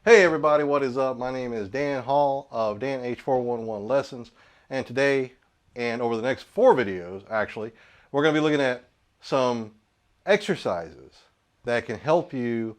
Hey everybody, what is up? My name is Dan Hall of Dan H411 Lessons, and today and over the next 4 videos actually, we're going to be looking at some exercises that can help you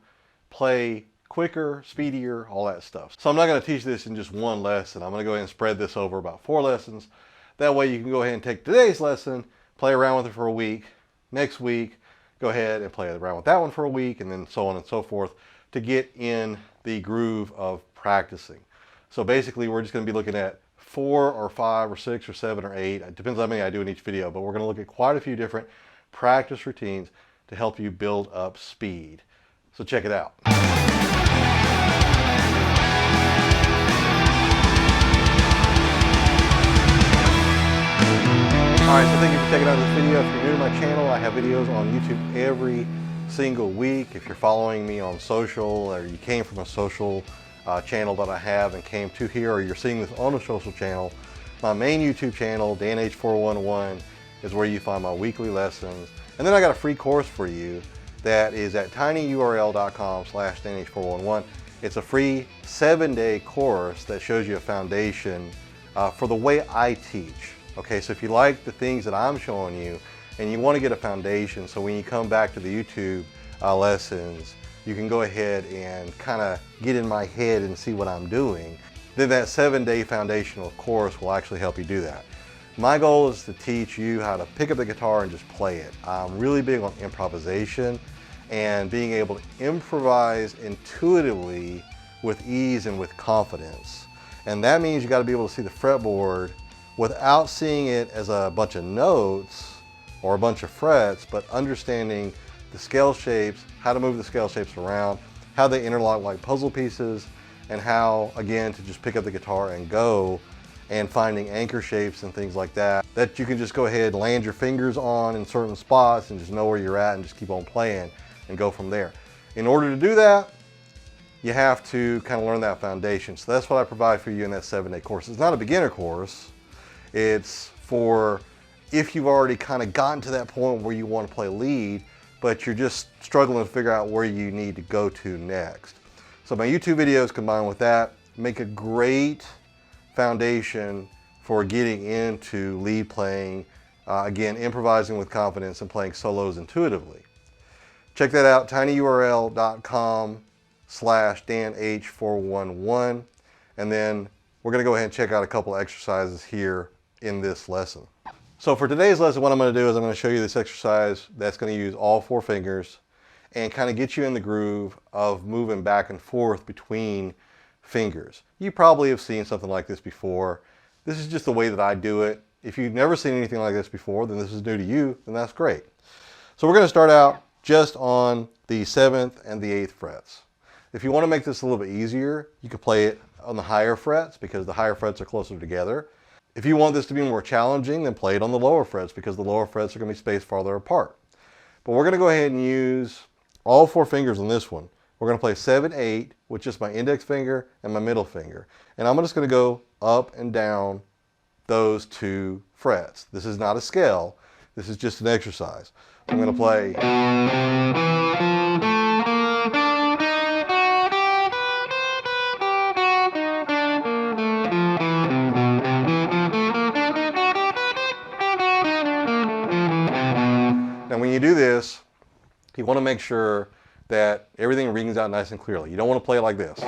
play quicker, speedier, all that stuff. So I'm not going to teach this in just one lesson. I'm going to go ahead and spread this over about 4 lessons. That way you can go ahead and take today's lesson, play around with it for a week. Next week, go ahead and play around with that one for a week, and then so on and so forth to get in the groove of practicing. So basically we're just going to be looking at 4 or 5 or 6 or 7 or 8. It depends on how many I do in each video, but we're going to look at quite a few different practice routines to help you build up speed. So check it out. Alright, so thank you for checking out this video. If you're new to my channel, I have videos on YouTube every single week. If you're following me on social, or you came from a social channel that I have and came to here, or you're seeing this on a social channel, my main YouTube channel, Dan H411, is where you find my weekly lessons. And then I got a free course for you that is at tinyurl.com/danh411. It's a free 7-day course that shows you a foundation for the way I teach. Okay, so if you like the things that I'm showing you and you want to get a foundation, so when you come back to the YouTube lessons, you can go ahead and kind of get in my head and see what I'm doing, then that 7-day foundational course will actually help you do that. My goal is to teach you how to pick up the guitar and just play it. I'm really big on improvisation and being able to improvise intuitively with ease and with confidence. And that means you got to be able to see the fretboard without seeing it as a bunch of notes or a bunch of frets, but understanding the scale shapes, how to move the scale shapes around, how they interlock like puzzle pieces, and how, again, to just pick up the guitar and go, and finding anchor shapes and things like that, that you can just go ahead and land your fingers on in certain spots and just know where you're at and just keep on playing and go from there. In order to do that, you have to kind of learn that foundation. So that's what I provide for you in that 7-day course. It's not a beginner course. It's for if you've already kind of gotten to that point where you want to play lead, but you're just struggling to figure out where you need to go to next. So my YouTube videos combined with that make a great foundation for getting into lead playing, again, improvising with confidence and playing solos intuitively. Check that out, tinyurl.com/danh411, and then we're going to go ahead and check out a couple exercises here in this lesson. So for today's lesson, what I'm going to do is I'm going to show you this exercise that's going to use all 4 fingers and kind of get you in the groove of moving back and forth between fingers. You probably have seen something like this before. This is just the way that I do it. If you've never seen anything like this before, then this is new to you, then that's great. So we're going to start out just on the 7th and the 8th frets. If you want to make this a little bit easier, you can play it on the higher frets because the higher frets are closer together. If you want this to be more challenging, then play it on the lower frets because the lower frets are going to be spaced farther apart. But we're going to go ahead and use all 4 fingers on this one. We're going to play 7, 8 with just my index finger and my middle finger. And I'm just going to go up and down those 2 frets. This is not a scale. This is just an exercise. I'm going to play. Now when you do this, you want to make sure that everything rings out nice and clearly. You don't want to play it like this.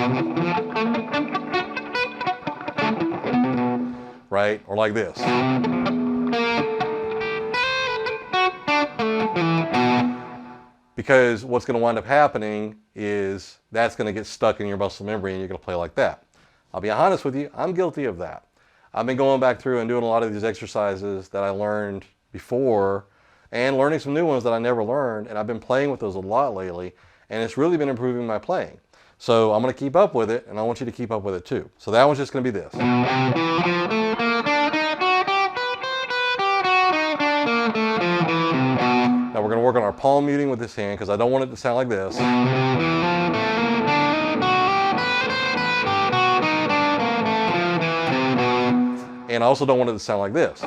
Right? Or like this. Because what's going to wind up happening is that's going to get stuck in your muscle memory and you're going to play like that. I'll be honest with you, I'm guilty of that. I've been going back through and doing a lot of these exercises that I learned before and learning some new ones that I never learned, and I've been playing with those a lot lately, and it's really been improving my playing. So I'm going to keep up with it, and I want you to keep up with it too. So that one's just going to be this. Now we're going to work on our palm muting with this hand because I don't want it to sound like this. And I also don't want it to sound like this.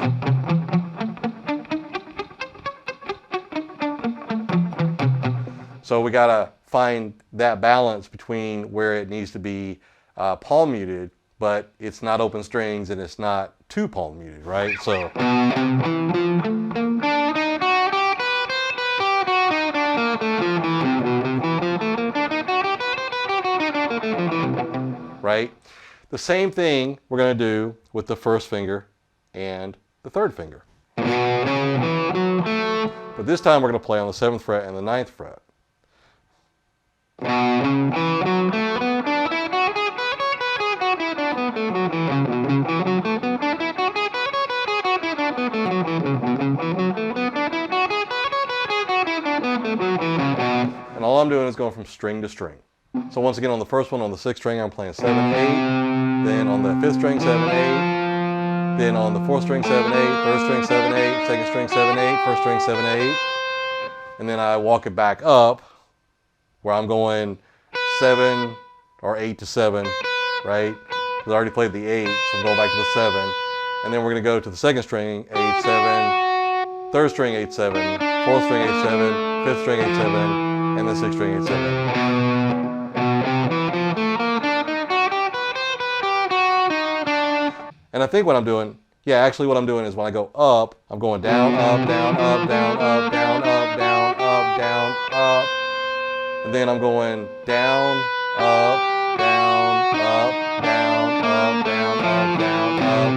So we got a find that balance between where it needs to be palm muted, but it's not open strings and it's not too palm muted, right? So. Right? The same thing we're going to do with the first finger and the third finger. But this time we're going to play on the 7th fret and the 9th fret. And all I'm doing is going from string to string. So once again, on the first one, on the 6th string, I'm playing 7, 8. Then on the 5th string, 7, 8. Then on the 4th string, 7, 8. 3rd string, 7, 8. 2nd string, 7, 8. 1st string, 7, 8. And then I walk it back up, where I'm going 7 or 8 to 7, right? Because I already played the 8, so I'm going back to the 7. And then we're going to go to the 2nd string, 8, 7. 3rd string, 8, 7. 4th string, 8, 7. 5th string, 8, 7. And the 6th string, 8, 7. And I think what I'm doing, actually what I'm doing is when I go up, I'm going down, up, down, up, down, up, down, up, down, up, down, up. And then I'm going down, up, down, up, down, up, down, up, down, up.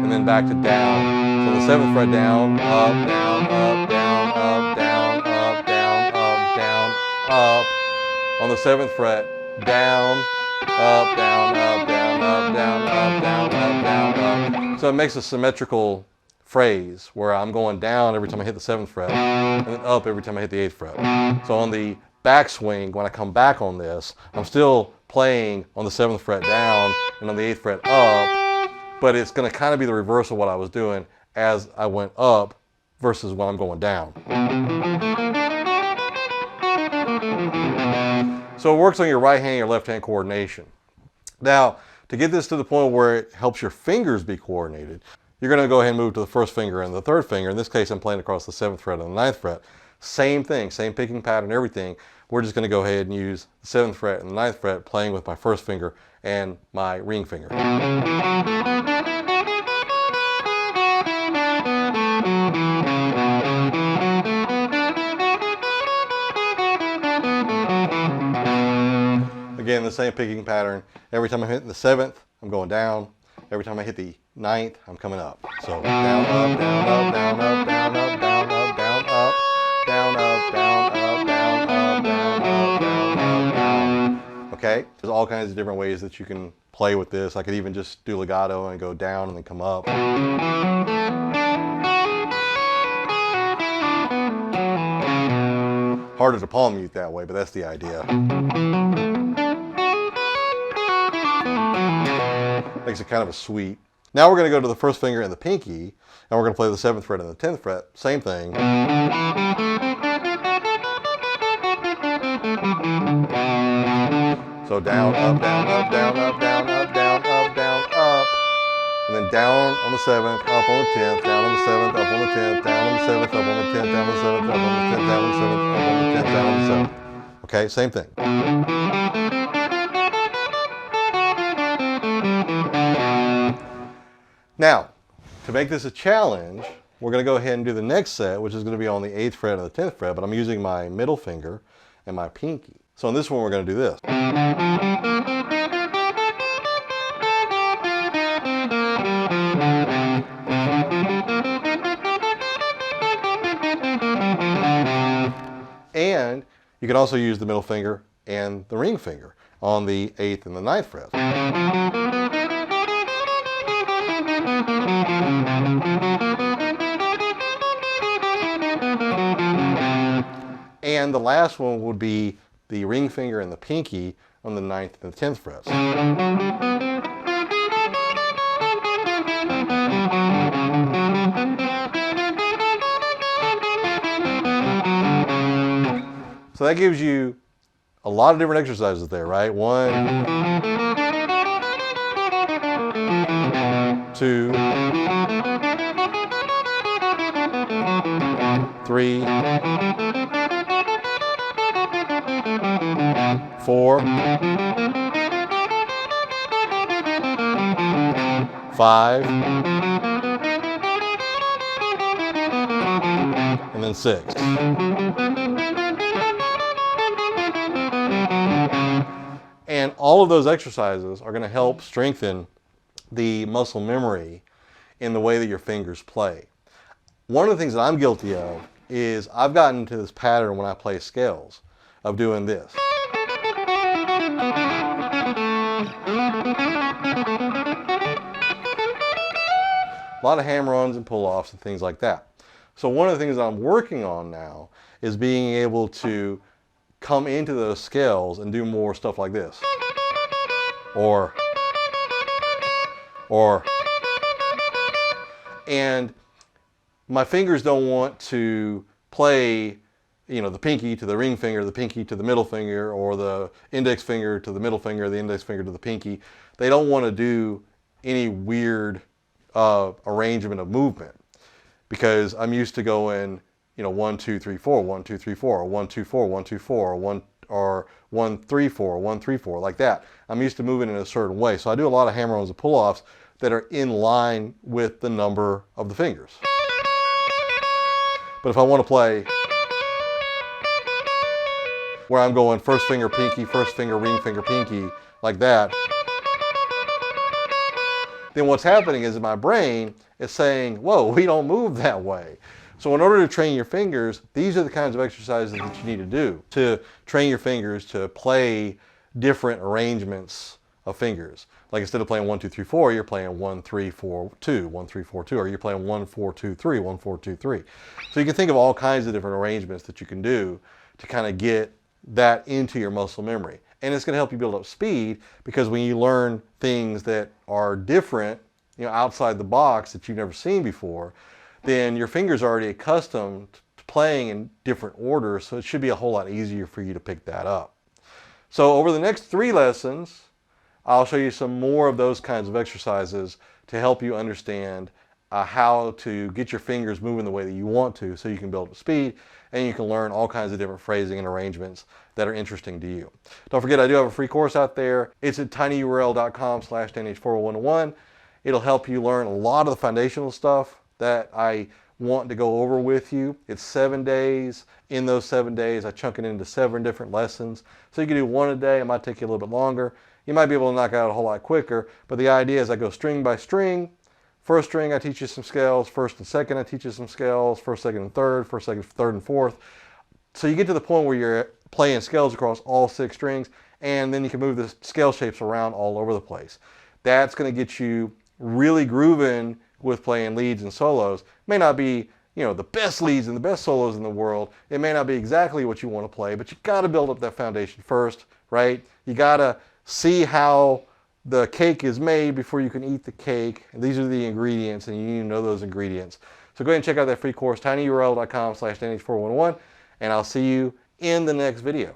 And then back to down. So the 7th fret down, up, down, up, down, up, down, up, down, up, down, up. On the 7th fret, down, up, down, up, down, up, down, up, down, up, down, up. So it makes a symmetrical phrase where I'm going down every time I hit the 7th fret and then up every time I hit the 8th fret. So on the backswing, when I come back on this, I'm still playing on the 7th fret down and on the 8th fret up, but it's going to kind of be the reverse of what I was doing as I went up versus when I'm going down. So it works on your right hand and your left hand coordination. Now, to get this to the point where it helps your fingers be coordinated, you're going to go ahead and move to the first finger and the third finger. In this case, I'm playing across the 7th fret and the 9th fret. Same thing, same picking pattern, everything. We're just going to go ahead and use the 7th fret and the 9th fret playing with my first finger and my ring finger. Again, the same picking pattern. Every time I hit the 7th, I'm going down. Every time I hit the 9th, I'm coming up. So down, up, down, up, down, up, down, up, down, up, down, up, down, up, down, up, down, up, down, up, down, up, down. Okay? There's all kinds of different ways that you can play with this. I could even just do legato and go down and then come up. Harder to palm mute that way, but that's the idea. Makes it kind of a sweet. Now we're going to go to the first finger and the pinky, and we're going to play the 7th fret and the 10th fret. Same thing. So down, up, down, up, down, up, down, up, down, up, down, up. And then down on the 7th, up on the 10th, down on the 7th, up on the 10th, down on the 7th, up on the 10th, down on the 7th, up on the 10th, down on the 7th, up on the 10th, down on the 7th. Okay, same thing. Now, to make this a challenge, we're going to go ahead and do the next set, which is going to be on the 8th fret and the 10th fret, but I'm using my middle finger and my pinky. So on this one, we're going to do this. And you can also use the middle finger and the ring finger on the 8th and the 9th frets. And the last one would be the ring finger and the pinky on the 9th and the 10th frets. So that gives you a lot of different exercises there, right? 1, 2, 3, 4, 5, and then 6. And all of those exercises are going to help strengthen the muscle memory in the way that your fingers play. One of the things that I'm guilty of is I've gotten into this pattern when I play scales of doing this. A lot of hammer-ons and pull-offs and things like that. So one of the things that I'm working on now is being able to come into those scales and do more stuff like this. Or, and my fingers don't want to play, you know, the pinky to the ring finger, the pinky to the middle finger, or the index finger to the middle finger, the index finger to the pinky. They don't want to do any weird arrangement of movement, because I'm used to going, you know, 1, 2, 3, 4, 1, 2, 3, 4, or 1, 2, 4, 1, 2, 4, or 1, 3, 4, 1, 3, 4, like that. I'm used to moving in a certain way. So I do a lot of hammer-ons and pull-offs that are in line with the number of the fingers. But if I want to play where I'm going first finger pinky, first finger ring finger pinky, like that, then what's happening is my brain is saying, whoa, we don't move that way. So in order to train your fingers, these are the kinds of exercises that you need to do to train your fingers to play different arrangements of fingers. Like instead of playing 1, 2, 3, 4, you're playing 1, 3, 4, 2, 1, 3, 4, 2, or you're playing 1, 4, 2, 3, 1, 4, 2, 3. So you can think of all kinds of different arrangements that you can do to kind of get that into your muscle memory. And it's going to help you build up speed, because when you learn things that are different, you know, outside the box that you've never seen before, then your fingers are already accustomed to playing in different orders, so it should be a whole lot easier for you to pick that up. So over the next 3 lessons, I'll show you some more of those kinds of exercises to help you understand how to get your fingers moving the way that you want to, so you can build up speed and you can learn all kinds of different phrasing and arrangements that are interesting to you. Don't forget, I do have a free course out there. It's at tinyurl.com/nh40101. It'll help you learn a lot of the foundational stuff that I want to go over with you. It's 7 days. In those 7 days, I chunk it into 7 different lessons. So you can do 1 a day. It might take you a little bit longer. You might be able to knock it out a whole lot quicker, but the idea is I go string by string. First string, I teach you some scales. First and second, I teach you some scales. First, second, and third. First, second, third, and fourth. So you get to the point where you're playing scales across all 6 strings, and then you can move the scale shapes around all over the place. That's going to get you really grooving with playing leads and solos. It may not be, you know, the best leads and the best solos in the world. It may not be exactly what you want to play, but you got to build up that foundation first, right? You got to see how the cake is made before you can eat the cake. And these are the ingredients, and you need to know those ingredients. So go ahead and check out that free course, tinyurl.com/nh411, and I'll see you in the next video.